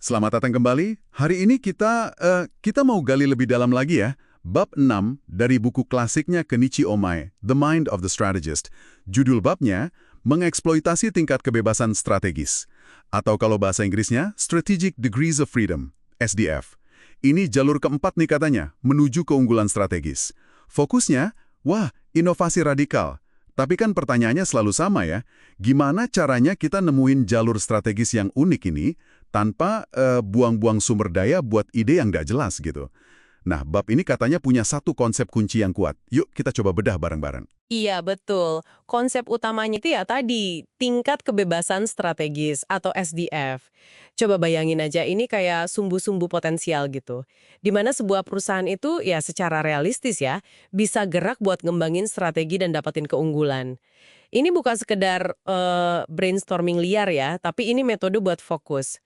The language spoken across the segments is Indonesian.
Selamat datang kembali. Hari ini kita mau gali lebih dalam lagi ya. Bab 6 dari buku klasiknya Kenichi Omae, The Mind of the Strategist. Judul babnya, Mengeksploitasi Tingkat Kebebasan Strategis. Atau kalau bahasa Inggrisnya, Strategic Degrees of Freedom, SDF. Ini jalur keempat nih katanya, menuju keunggulan strategis. Fokusnya, inovasi radikal. Tapi kan pertanyaannya selalu sama ya, gimana caranya kita nemuin jalur strategis yang unik ini tanpa buang-buang sumber daya buat ide yang nggak jelas gitu. Nah, bab ini katanya punya satu konsep kunci yang kuat. Yuk kita coba bedah bareng-bareng. Iya, betul. Konsep utamanya itu ya tadi, tingkat kebebasan strategis atau SDF. Coba bayangin aja, ini kayak sumbu-sumbu potensial gitu. Di mana sebuah perusahaan itu ya secara realistis ya, bisa gerak buat ngembangin strategi dan dapetin keunggulan. Ini bukan sekedar brainstorming liar ya, tapi ini metode buat fokus.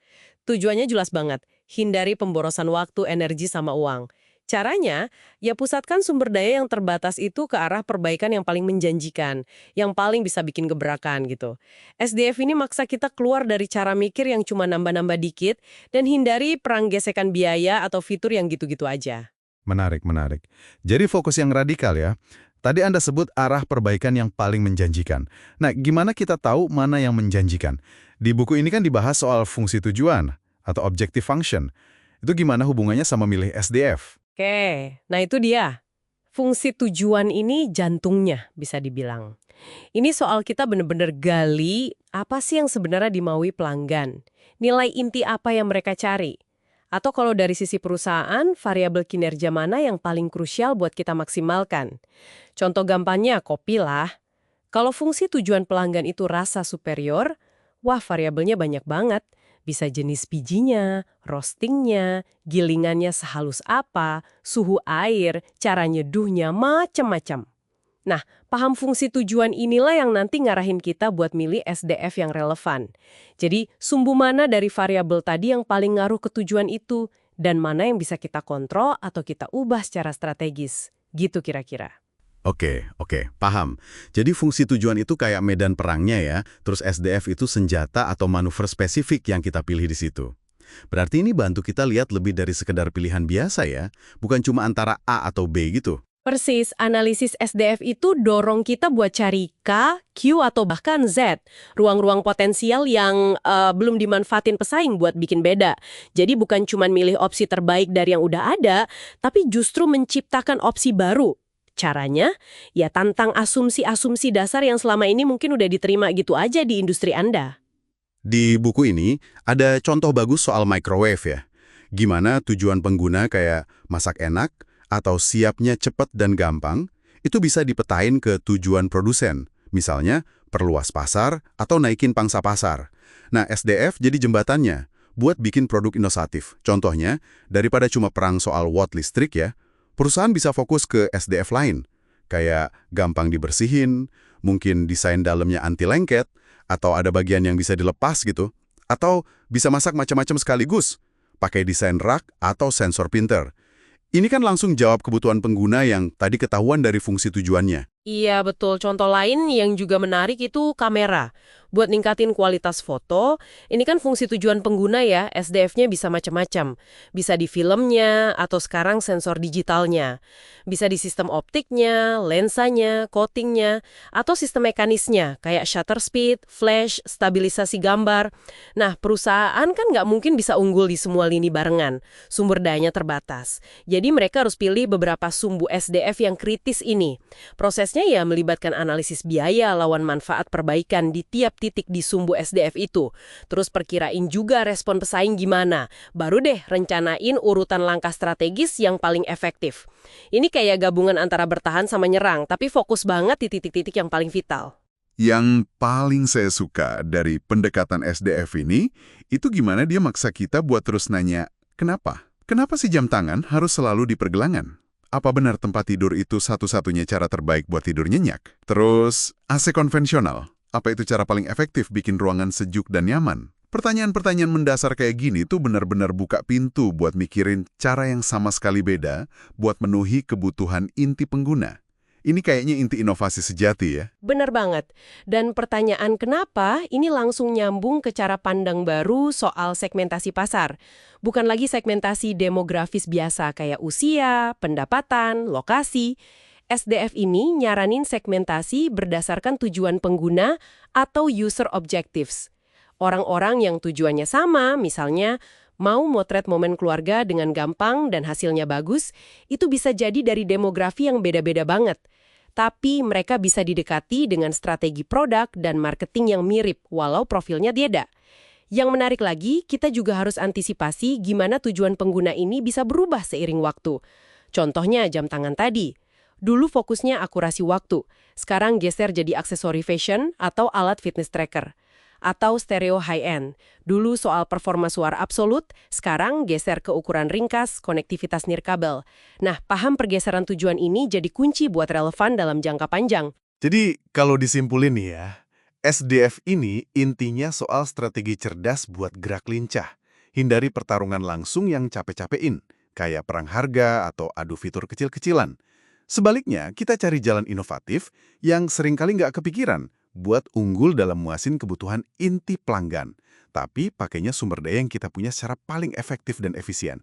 Tujuannya jelas banget, hindari pemborosan waktu, energi, sama uang. Caranya, ya pusatkan sumber daya yang terbatas itu ke arah perbaikan yang paling menjanjikan, yang paling bisa bikin gebrakan gitu. SDF ini maksa kita keluar dari cara mikir yang cuma nambah-nambah dikit, dan hindari perang gesekan biaya atau fitur yang gitu-gitu aja. Menarik, menarik. Jadi fokus yang radikal ya. Tadi Anda sebut arah perbaikan yang paling menjanjikan. Nah, gimana kita tahu mana yang menjanjikan? Di buku ini kan dibahas soal fungsi tujuan atau objective function. Itu gimana hubungannya sama milih SDF? Oke, nah itu dia. Fungsi tujuan ini jantungnya, bisa dibilang. Ini soal kita bener-bener gali apa sih yang sebenarnya dimaui pelanggan. Nilai inti apa yang mereka cari. Atau kalau dari sisi perusahaan, variabel kinerja mana yang paling krusial buat kita maksimalkan. Contoh gampangnya, kopi lah. Kalau fungsi tujuan pelanggan itu rasa superior, variabelnya banyak banget. Bisa jenis bijinya, roastingnya, gilingannya sehalus apa, suhu air, cara nyeduhnya, macem-macem. Nah, paham fungsi tujuan inilah yang nanti ngarahin kita buat milih SDF yang relevan. Jadi, sumbu mana dari variabel tadi yang paling ngaruh ke tujuan itu, dan mana yang bisa kita kontrol atau kita ubah secara strategis. Gitu kira-kira. Oke, paham. Jadi fungsi tujuan itu kayak medan perangnya ya, terus SDF itu senjata atau manuver spesifik yang kita pilih di situ. Berarti ini bantu kita lihat lebih dari sekedar pilihan biasa ya, bukan cuma antara A atau B gitu. Persis, analisis SDF itu dorong kita buat cari K, Q, atau bahkan Z. Ruang-ruang potensial yang belum dimanfaatin pesaing buat bikin beda. Jadi bukan cuma milih opsi terbaik dari yang udah ada, tapi justru menciptakan opsi baru. Caranya, ya tantang asumsi-asumsi dasar yang selama ini mungkin udah diterima gitu aja di industri Anda. Di buku ini ada contoh bagus soal microwave ya. Gimana tujuan pengguna kayak masak enak atau siapnya cepat dan gampang, itu bisa dipetain ke tujuan produsen. Misalnya, perluas pasar atau naikin pangsa pasar. Nah, SDF jadi jembatannya buat bikin produk inovatif. Contohnya, daripada cuma perang soal watt listrik ya, perusahaan bisa fokus ke SDF lain, kayak gampang dibersihin, mungkin desain dalamnya anti lengket, atau ada bagian yang bisa dilepas gitu, atau bisa masak macam-macam sekaligus, pakai desain rak atau sensor pinter. Ini kan langsung jawab kebutuhan pengguna yang tadi ketahuan dari fungsi tujuannya. Iya, betul. Contoh lain yang juga menarik itu kamera. Buat ningkatin kualitas foto, ini kan fungsi tujuan pengguna ya, SDF-nya bisa macam-macam. Bisa di filmnya, atau sekarang sensor digitalnya. Bisa di sistem optiknya, lensanya, coatingnya, atau sistem mekanisnya, kayak shutter speed, flash, stabilisasi gambar. Nah, perusahaan kan nggak mungkin bisa unggul di semua lini barengan. Sumber dayanya terbatas. Jadi mereka harus pilih beberapa sumbu SDF yang kritis ini. Prosesnya ya melibatkan analisis biaya lawan manfaat perbaikan di tiap titik di sumbu SDF itu. Terus perkirain juga respon pesaing gimana. Baru deh rencanain urutan langkah strategis yang paling efektif. Ini kayak gabungan antara bertahan sama nyerang, tapi fokus banget di titik-titik yang paling vital. Yang paling saya suka dari pendekatan SDF ini, itu gimana dia maksa kita buat terus nanya, kenapa? Kenapa sih jam tangan harus selalu di pergelangan? Apa benar tempat tidur itu satu-satunya cara terbaik buat tidur nyenyak? Terus, AC konvensional. Apa itu cara paling efektif bikin ruangan sejuk dan nyaman? Pertanyaan-pertanyaan mendasar kayak gini tuh benar-benar buka pintu buat mikirin cara yang sama sekali beda buat memenuhi kebutuhan inti pengguna. Ini kayaknya inti inovasi sejati ya. Benar banget. Dan pertanyaan kenapa ini langsung nyambung ke cara pandang baru soal segmentasi pasar. Bukan lagi segmentasi demografis biasa kayak usia, pendapatan, lokasi. SDF ini nyaranin segmentasi berdasarkan tujuan pengguna atau user objectives. Orang-orang yang tujuannya sama, misalnya mau motret momen keluarga dengan gampang dan hasilnya bagus, itu bisa jadi dari demografi yang beda-beda banget. Tapi mereka bisa didekati dengan strategi produk dan marketing yang mirip, walau profilnya beda. Yang menarik lagi, kita juga harus antisipasi gimana tujuan pengguna ini bisa berubah seiring waktu. Contohnya jam tangan tadi. Dulu fokusnya akurasi waktu, sekarang geser jadi aksesori fashion atau alat fitness tracker. Atau stereo high-end. Dulu soal performa suara absolut, sekarang geser ke ukuran ringkas, konektivitas nirkabel. Nah, paham pergeseran tujuan ini jadi kunci buat relevan dalam jangka panjang. Jadi, kalau disimpulin nih ya, SDF ini intinya soal strategi cerdas buat gerak lincah. Hindari pertarungan langsung yang capek-capekin, kayak perang harga atau adu fitur kecil-kecilan. Sebaliknya, kita cari jalan inovatif yang seringkali nggak kepikiran, buat unggul dalam muasin kebutuhan inti pelanggan, tapi pakainya sumber daya yang kita punya secara paling efektif dan efisien.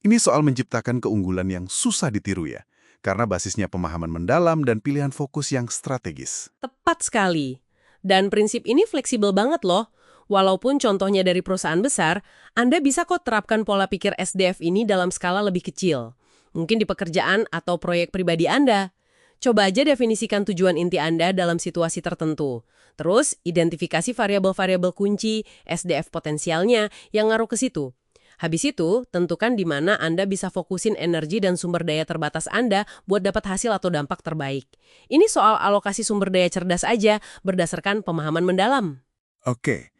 Ini soal menciptakan keunggulan yang susah ditiru ya, karena basisnya pemahaman mendalam dan pilihan fokus yang strategis. Tepat sekali. Dan prinsip ini fleksibel banget loh. Walaupun contohnya dari perusahaan besar, Anda bisa kok terapkan pola pikir SDF ini dalam skala lebih kecil. Mungkin di pekerjaan atau proyek pribadi Anda. Coba aja definisikan tujuan inti Anda dalam situasi tertentu. Terus, identifikasi variabel-variabel kunci, SDF potensialnya yang ngaruh ke situ. Habis itu, tentukan di mana Anda bisa fokusin energi dan sumber daya terbatas Anda buat dapat hasil atau dampak terbaik. Ini soal alokasi sumber daya cerdas aja berdasarkan pemahaman mendalam. Oke.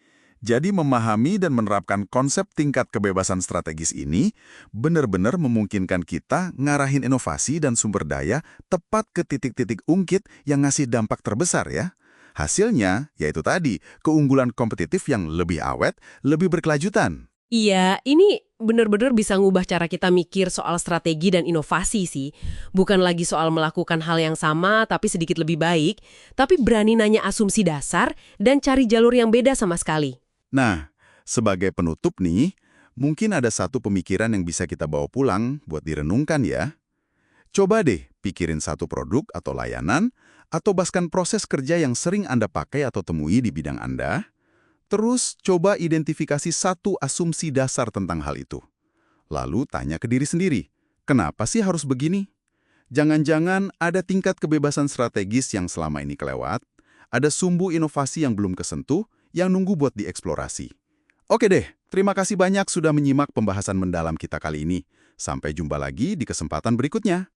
Jadi memahami dan menerapkan konsep tingkat kebebasan strategis ini benar-benar memungkinkan kita ngarahin inovasi dan sumber daya tepat ke titik-titik ungkit yang ngasih dampak terbesar ya. Hasilnya, yaitu tadi, keunggulan kompetitif yang lebih awet, lebih berkelanjutan. Iya, ini benar-benar bisa ngubah cara kita mikir soal strategi dan inovasi sih. Bukan lagi soal melakukan hal yang sama tapi sedikit lebih baik, tapi berani nanya asumsi dasar dan cari jalur yang beda sama sekali. Nah, sebagai penutup nih, mungkin ada satu pemikiran yang bisa kita bawa pulang buat direnungkan ya. Coba deh pikirin satu produk atau layanan, atau bahkan proses kerja yang sering Anda pakai atau temui di bidang Anda. Terus coba identifikasi satu asumsi dasar tentang hal itu. Lalu tanya ke diri sendiri, kenapa sih harus begini? Jangan-jangan ada tingkat kebebasan strategis yang selama ini kelewat, ada sumbu inovasi yang belum kesentuh, yang nunggu buat dieksplorasi. Oke deh, terima kasih banyak sudah menyimak pembahasan mendalam kita kali ini. Sampai jumpa lagi di kesempatan berikutnya.